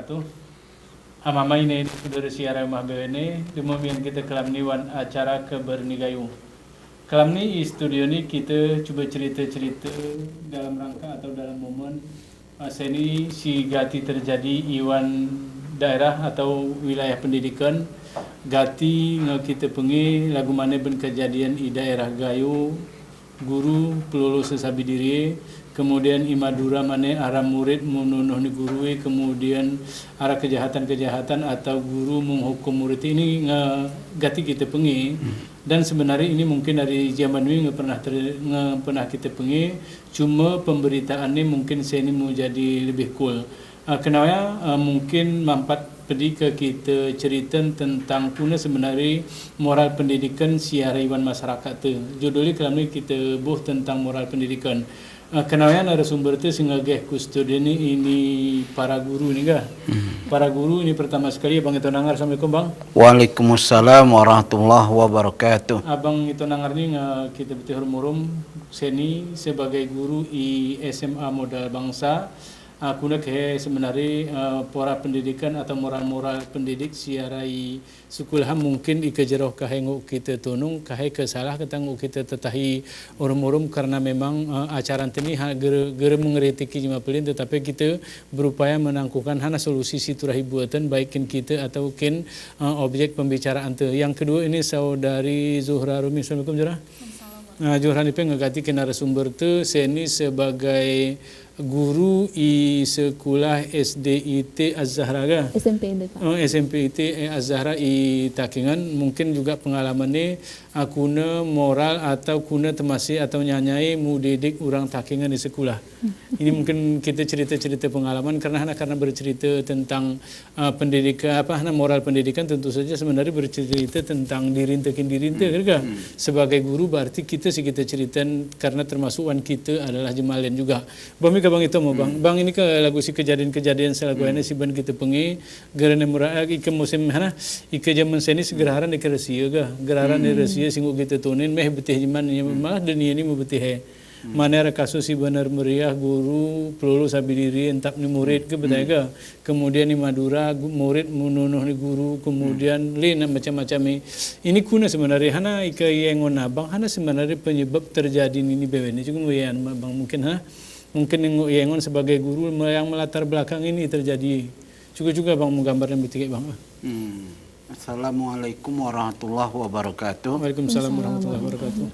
wabarakatuh. Amama ini saudara siaran mahbene kemudian kita kelam ni wan acara kebernigayu. Kelam ni studio ni kita cuba cerita-cerita dalam rangka atau dalam momen seni si gati terjadi iwan daerah atau wilayah pendidikan gati kita pengi lagu mana ben kejadian di daerah gayu guru pelulu sesabi diri kemudian imadura mana arah murid menunuh ni guru kemudian arah kejahatan-kejahatan atau guru menghukum murid ini gati kita pengi dan sebenarnya ini mungkin dari zaman ini pernah kita pengi cuma pemberitaan ini mungkin saya ini mau jadi lebih cool kenapa mungkin mampat pedih ke kita cerita tentang kuna sebenarnya moral pendidikan siara iwan masyarakat tu judulnya kalau ni kita buh tentang moral pendidikan kenapa narasumber tu sehingga kustodian ini para guru ni kah? Para guru ini pertama sekali Abang Ito Nangar. Assalamualaikum Bang. Waalaikumsalam warahmatullahi wabarakatuh. Abang Ito Nangar ni kita betul murum seni sebagai guru di SMA Modal Bangsa. Kuna ke sebenarnya para pendidikan atau moral-moral pendidik siarai sekolah mungkin ikejeroh kahenguk kita tunung kahai kesalah ketanguk kita tetahi orang-orang karena memang acara ini gere mengeritiki jema pelin tetapi kita berupaya menangkukan hana solusi siturahi buatan baikin kita atau kin objek pembicaraan tu. Yang kedua ini saudari Zuhra Rumi. Assalamualaikum Zuhra. Zuhra ni ngagati ke narasumber tu seni sebagai guru i sekolah SDIT Az-Zahra ke? SMPIT Pak. SMPIT Az-Zahra i Takingan mungkin juga pengalaman ni kuna moral atau kuna temasi atau nyanyai mu didik orang Takingan di sekolah. Ini mungkin kita cerita-cerita pengalaman karena bercerita tentang pendidikan moral pendidikan tentu saja sebenarnya bercerita tentang dirintekin kan? Sebagai guru berarti kita cerita karena termasuk wan kita adalah jemalen juga. Bami ke Bang itu mau Bang ini ke lagu si kejadian-kejadian selagu ini si ban kita pengi gerane murah ike musim mana ike zaman seni segeraran ike resia ga geraran resia singgu kita tunin meh betih jiman malah dunia ini mau betih mana kasus si benar meriah guru pelulu sabi diri entap ni murid ke betul ke kemudian ni Madura murid menunuh ni guru kemudian lain macam-macam ini kuna sebenarnya hana ike yang ngonabang hana sebenarnya penyebab terjadi ini bewen ini juga Bang mungkin yang sebagai guru yang melatar belakang ini terjadi juga Bang menggambarkan betul Bang. Assalamualaikum warahmatullahi wabarakatuh. Waalaikumsalam warahmatullahi wabarakatuh.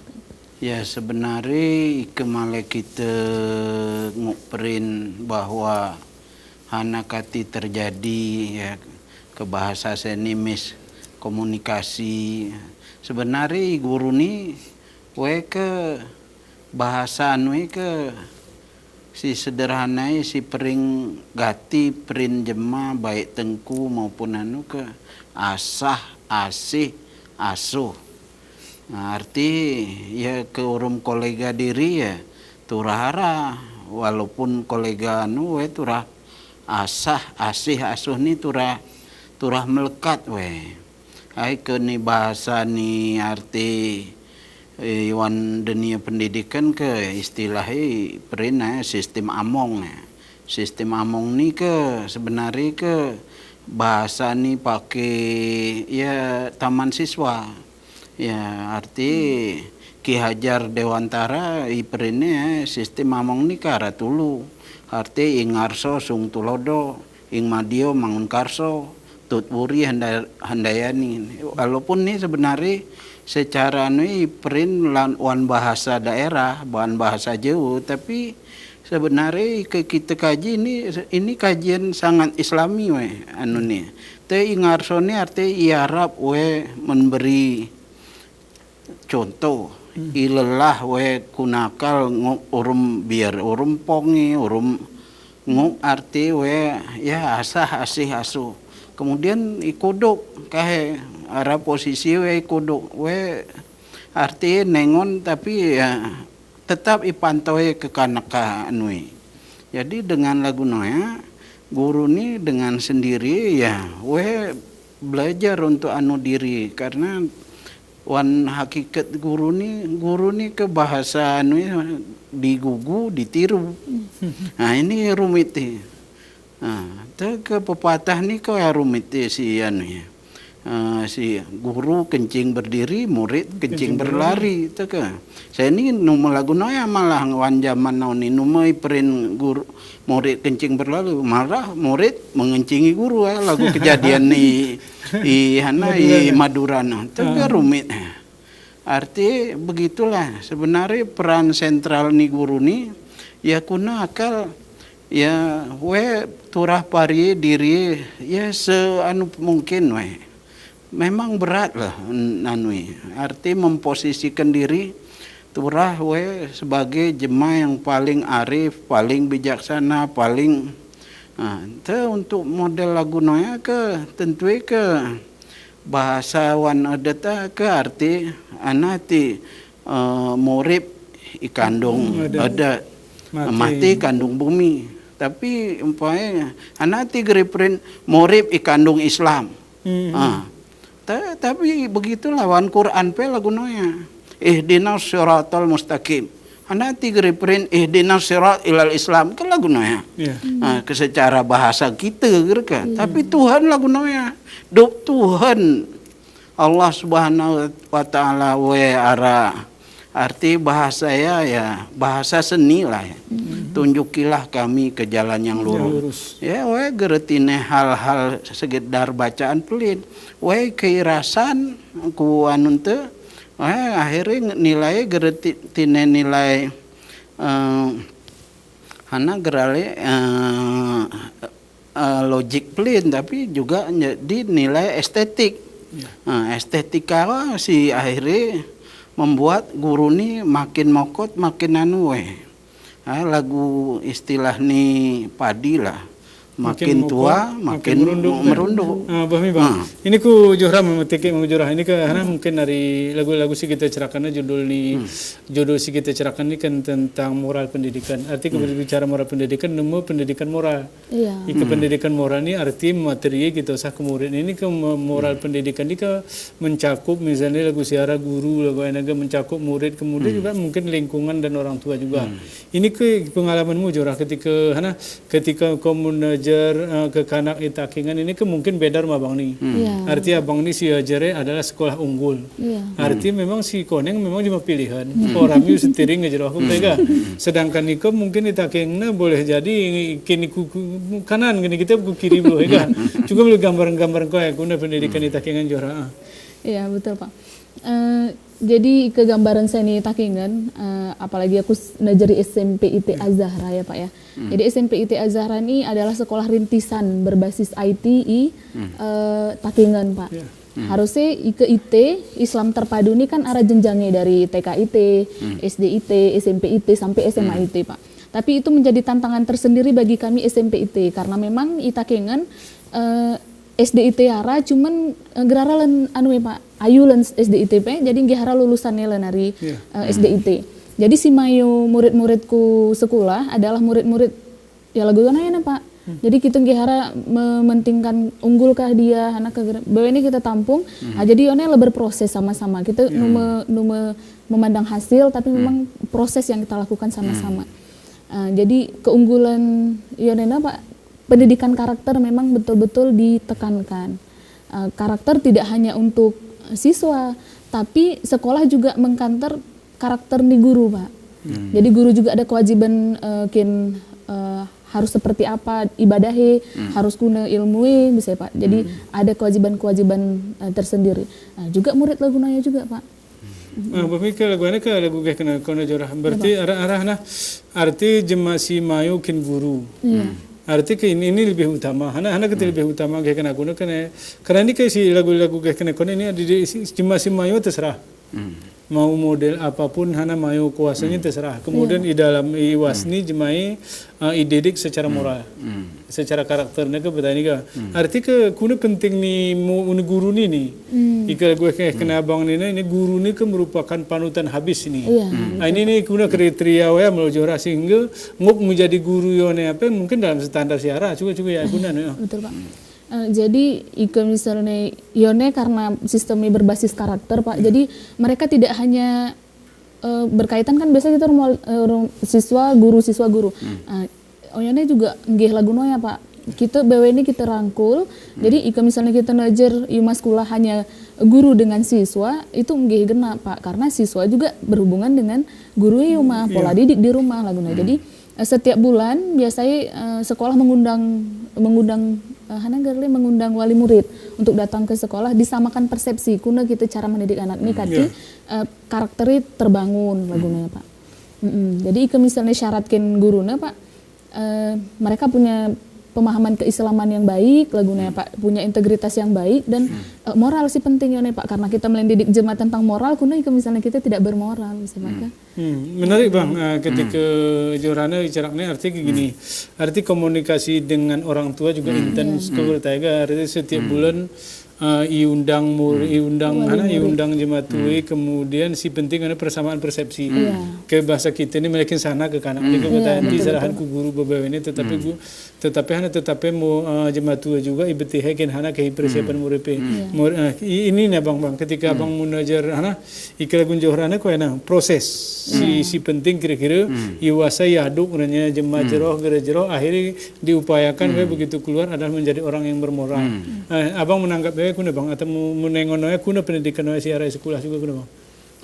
Ya sebenarnya kemale kita nguperin bahwa hanakati terjadi ya kebahasa seni komunikasi sebenarnya guru ni ke bahasa ke si sederhanai si pering gati perin jema baik tengku maupun ke asah asih asuh arti ya ke urum kolega diri ya turahara walaupun kolega turah asah asih asuh ni turah melekat ai ke ni bahasa ni arti iwan dunia pendidikan ke istilahnya perina sistem among ni ke sebenarnya ke bahasa ni pakai ya taman siswa ya arti Ki Hajar Dewantara perina sistem among ni ke arah tulu arti ingarso sung tulodo ing madio mangun karso tutwuri handayani walaupun ni sebenarnya secara ini perin wan bahasa daerah, bahan bahasa Jawa, tapi sebenarnya kita kaji ini kajian sangat Islami anu ni. Te ingarsone arti iarab memberi contoh ilelah kunakal urum biar urum pongi urum arti ya asah asih asuh. Kemudian ikodok kahe arah posisi ikodok arti nengon tapi ya tetap ipantau ke kanaka anui. Jadi dengan lagu noya guru ni dengan sendiri ya belajar untuk anu diri karena wan hakikat guru ni ke bahasa anu digugu ditiru. Nah ini rumit Te ke pepatah ni kau ya rumit si anu ya. Si guru kencing berdiri, murid kencing berlari. Te ke. Saya ni numel lagu noya malah wan zaman now ni numai perin guru murid kencing berlalu, malah murid mengencingi guru lagu kejadian ni i Madura no. Te ke rumit. Arti begitulah sebenarnya peran sentral ni guru ni ya kuna akal ya we turah pari diri ya seanu mungkin we. Memang berat lah nanui. Arti memposisikan diri turah we sebagai jemaah yang paling arif, paling bijaksana, paling untuk model lagu noya ke tentu ke bahasa wan adata ke arti anati murid ikandung ada mati kandung bumi. Tapi umpamanya anati geriprin murid ikandung Islam. Tapi begitulah wan Quran pe lagu noya. Ihdinas siratal mustaqim. Anati geriprin ihdinas sirat ilal Islam ke lagu noya. Ke secara bahasa kita kan. Tapi Tuhan lagu noya. Duk Tuhan Allah Subhanahu wa taala we ara. Arti bahasa ya bahasa seni lah ya. Tunjukilah kami ke jalan yang lurus. Ya we geretine hal-hal sekedar bacaan pelit. We keirasan ku anun teu akhirnya nilai geretine nilai hana gerale logik pelit tapi juga jadi nilai estetik. Estetika si akhirnya membuat guru ni makin mokot makin anu lagu istilah ni padi lah makin tua makin merunduk. Bahmi bang. Ini ku johra memetik mengjorah ini karena mungkin dari lagu-lagu si kita cerahkan judul si kita cerahkan ini kan tentang moral pendidikan. Arti berbicara moral pendidikan nemu pendidikan moral. Ika pendidikan moral ini arti materi kita usah ke murid ini ke moral pendidikan ini ke mencakup misalnya lagu siara guru lagu enaga mencakup murid kemudian juga mungkin lingkungan dan orang tua juga. Ini ke pengalamanmu jorah ketika kau menajar ke kanak itakingan ini ke mungkin beda sama abang ni. Arti abang ni si ajare adalah sekolah unggul. Arti memang si koneng memang cuma pilihan. Orang itu setiring aja aku tega. Sedangkan Niko mungkin itakingna boleh jadi kini kanan gini kita ku kiri boleh kan. Juga boleh gambar-gambar kau ya guna pendidikan itakingan jora. Iya betul Pak. Jadi kegambaran saya nih takingan, apalagi aku ngajari SMP IT Az-Zahra ya Pak ya. Jadi SMP IT Az-Zahra ini adalah sekolah rintisan berbasis IT takingan Pak. Harusnya ke IT Islam terpadu ini kan arah jenjangnya dari TK IT, SD IT, SMP IT sampai SMA IT Pak. Tapi itu menjadi tantangan tersendiri bagi kami SMP IT karena memang itakengan SD IT ara cuman gerara len anu ya Pak ayu len SD IT pe jadi gihara lulusannya len dari SD IT. Jadi si mayu murid-muridku sekolah adalah murid-murid ya lagu ya Pak. Jadi kita gihara mementingkan unggulkah dia anak bahwa ini kita tampung. Jadi one berproses sama-sama. Kita nume memandang hasil tapi memang proses yang kita lakukan sama-sama. Jadi keunggulan Yonena Pak pendidikan karakter memang betul-betul ditekankan. Karakter tidak hanya untuk siswa, tapi sekolah juga mengkanter karakter di guru, Pak. Jadi guru juga ada kewajiban harus seperti apa ibadahnya, harus guna ilmu bisa Pak. Jadi ada kewajiban-kewajiban tersendiri. Juga murid lagunanya juga, Pak. Pemikir lagu ini ke lagu kena jorah. Berarti arah arti jemasi mayu kin guru. Arti ke ini lebih utama. Anak kita lebih utama kayak kena guna karena ini kayak si lagu-lagu kayak kena ini ada di jemasi mayu terserah. Mau model apapun hana mayu kuasanya terserah. Kemudian di dalam iwasni jemai dididik secara moral, secara karakternya ke petani ke. Arti ke kuna penting ni guru ni. Ika gue kayak kena abang ini guru ni ke merupakan panutan habis ini. Ini kuna kriteria ya melojora sehingga ngok menjadi guru yone apa mungkin dalam standar siara juga ya guna nih. Betul Pak. Jadi ika misalnya Yone karena sistemnya berbasis karakter Pak, jadi mereka tidak hanya berkaitan kan biasa kita siswa guru. Yone juga nggih laguno ya Pak, kita BW ini kita rangkul. Jadi ika misalnya kita najar iuma sekolah hanya guru dengan siswa itu nggih genap Pak, karena siswa juga berhubungan dengan guru iuma pola didik di rumah laguna. Jadi setiap bulan biasanya sekolah mengundang wali murid untuk datang ke sekolah, disamakan persepsi kuna kita cara mendidik anak ini kaki karakternya terbangun laguna Pak. Jadi ika misalnya syaratkan guruna Pak, mereka punya pemahaman keislaman yang baik laguna Pak, punya integritas yang baik dan moral sih penting ya Pak, karena kita mendidik jemaat tentang moral kuna ika misalnya kita tidak bermoral bisa maka. Menarik Bang, ketika Jorana bicaranya arti gini, arti komunikasi dengan orang tua juga intens kebertaiga, arti setiap bulan iundang jemaat tuai, kemudian si penting ada persamaan persepsi ke bahasa kita ini melekin sana ke kanan ini kebetulan di sarahan ku guru beberapa ini tetapi mau jemaat tuai juga ibeti hekin hana ke persiapan murid ini nih bang ketika bang munajar hana ikalagun johorana ko enak proses si penting kira-kira iwasa yaduk nanya jemaat jeroh akhirnya diupayakan begitu keluar adalah menjadi orang yang bermoral. Abang menanggap kuna bang atau menengononya kuna pendidikan si arah sekolah juga kuna bang?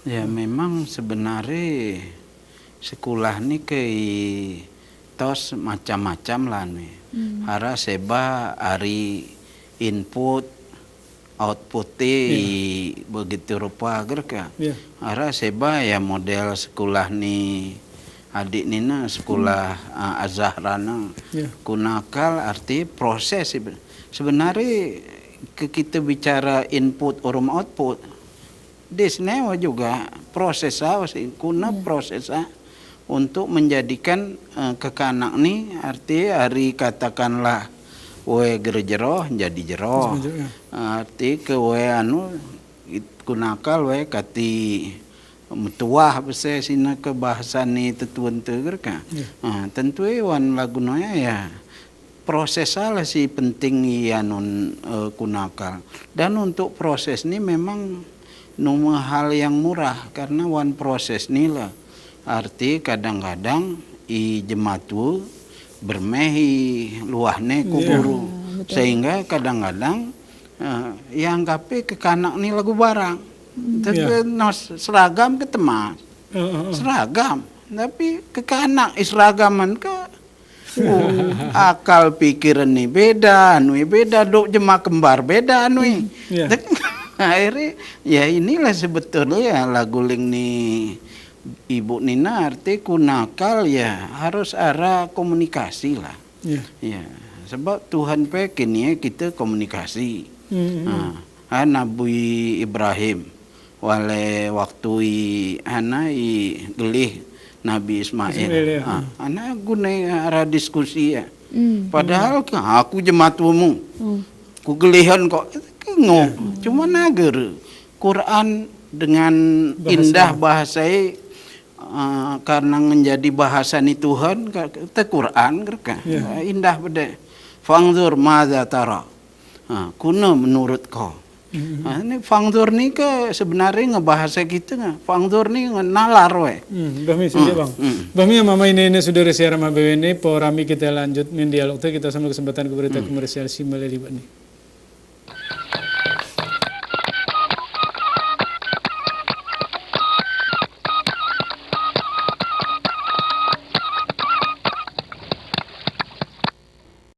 Ya memang sebenarnya sekolah ni tos macam-macam lah nih. Hara seba hari input outputnya begitu rupa gerka. Hara seba ya model sekolah ni adik nina sekolah Azahrana kunakal arti proses sebenarnya kita bicara input orang output desnewa juga proses kuna proses untuk menjadikan kekanak ni arti hari katakanlah we gerejeroh jadi jeroh arti ke we kunakal we kati metuah bese sina ke bahasa ni tetuan teger ka tentu wan lagunoya ya proses salah sih penting non kunakal dan untuk proses ini memang nomor hal yang murah karena one proses ni lah arti kadang-kadang i jematu bermehi luahne ku guru sehingga kadang-kadang yang kape ke kanak ni lagu barang tapi seragam ke temas seragam tapi ke kanak seragaman ke akal pikiran ni beda, dok jemaah kembar beda akhirnya ya inilah sebetulnya lagu ling ni Ibu Nina arti kunakal ya harus arah komunikasi lah. Ya sebab Tuhan pengen ya kita komunikasi. Nabi Ibrahim wale waktu gelih Nabi Ismail. Anak guna arah diskusi ya. Padahal aku jematumu. Ku gelihan kok ngomong. Cuma nager Quran dengan indah bahasa karena menjadi bahasa ni Tuhan kita Quran indah beda. Fangzur madza tara. Kuna menurut kau. Ini fangzur ni ke sebenarnya ngebahasa kita nggak? Fangzur ni nalar we. Bahmi saja bang. Bahmi mama ini sudah siaran BWN, porami kita lanjut mendialog kita sama kesempatan ke berita komersial si melalui ini.